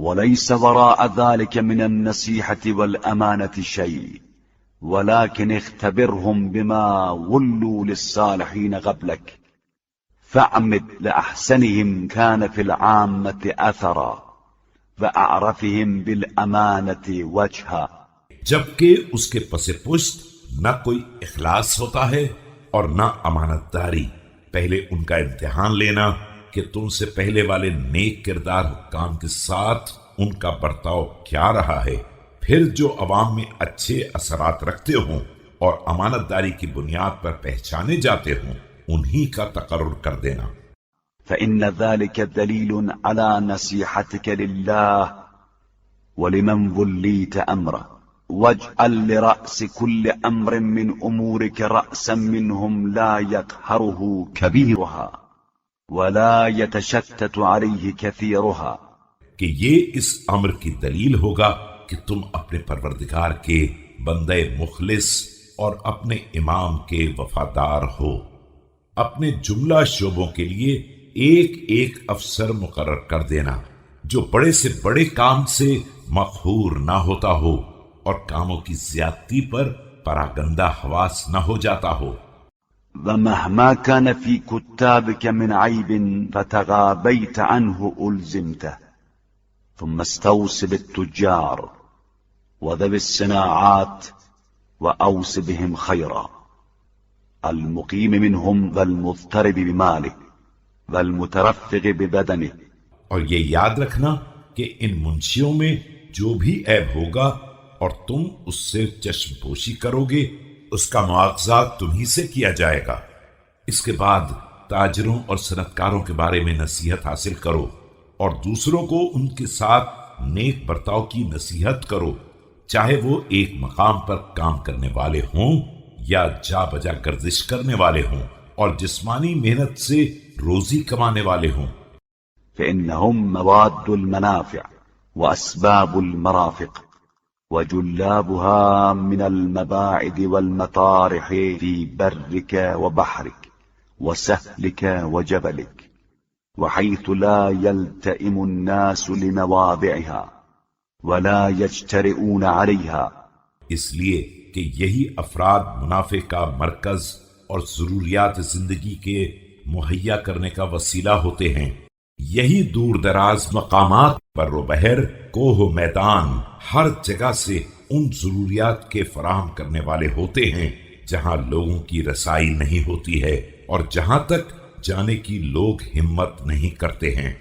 وليس وراء ذلك من النصيحة والأمانة شيء ولكن اختبرهم بما ولوا للصالحين قبلك فاعمد لأحسنهم كان في العامة أثرا وأعرفهم بالأمانة وجها. جبکہ اس کے پس پشت نہ کوئی اخلاص ہوتا ہے اور نہ امانت داری. پہلے ان کا امتحان لینا کہ تم سے پہلے والے نیک کردار حکام کے ساتھ ان کا برتاؤ کیا رہا ہے، پھر جو عوام میں اچھے اثرات رکھتے ہوں اور امانت داری کی بنیاد پر پہچانے جاتے ہوں انہی کا تقرر کر دینا. فإن ذلك دليل على نصيحتك لله ولمن وليت أمره واجعل لرأس كل أمر من أمورك رأسا منهم لا يقهره كبيرها ولا يتشتت عليه كثيرها. کہ یہ اس امر کی دلیل ہوگا کہ تم اپنے پروردگار کے بندے مخلص اور اپنے امام کے وفادار ہو. اپنے جملہ شعبوں کے لیے ایک ایک افسر مقرر کر دینا جو بڑے سے بڑے کام سے مقہور نہ ہوتا ہو اور کاموں کی زیادتی پر پراگندہ حواس نہ ہو جاتا ہو. ومهما كان في كتابك من عيب فتغابيت عنه ألزمته ثم استوص بالتجار وذوي الصناعات وأوص بهم خيرا المقيم منهم والمضطرب بماله والمترفق ببدنه. اور یہ یاد رکھنا کہ ان منشیوں میں جو بھی عیب ہوگا اور تم اس سے چشم پوشی کرو گے اس کا مواخذہ تمہیں سے کیا جائے گا. اس کے بعد تاجروں اور صنعت کاروں کے بارے میں نصیحت حاصل کرو اور دوسروں کو ان کے ساتھ نیک برتاؤ کی نصیحت کرو، چاہے وہ ایک مقام پر کام کرنے والے ہوں یا جا بجا گردش کرنے والے ہوں اور جسمانی محنت سے روزی کمانے والے ہوں. فإنهم مواد المنافع وأسباب المرافق وجلابها من المباعد والمطارح في برك وبحرك وسهلك وجبلك وحيث لا يلتئم الناس لمواضعها ولا يجترئون عليها. اس لیے کہ یہی افراد منافع کا مرکز اور ضروریات زندگی کے مہیا کرنے کا وسیلہ ہوتے ہیں. یہی دور دراز مقامات پر و بحر کوہ و میدان ہر جگہ سے ان ضروریات کے فراہم کرنے والے ہوتے ہیں جہاں لوگوں کی رسائی نہیں ہوتی ہے اور جہاں تک جانے کی لوگ ہمت نہیں کرتے ہیں.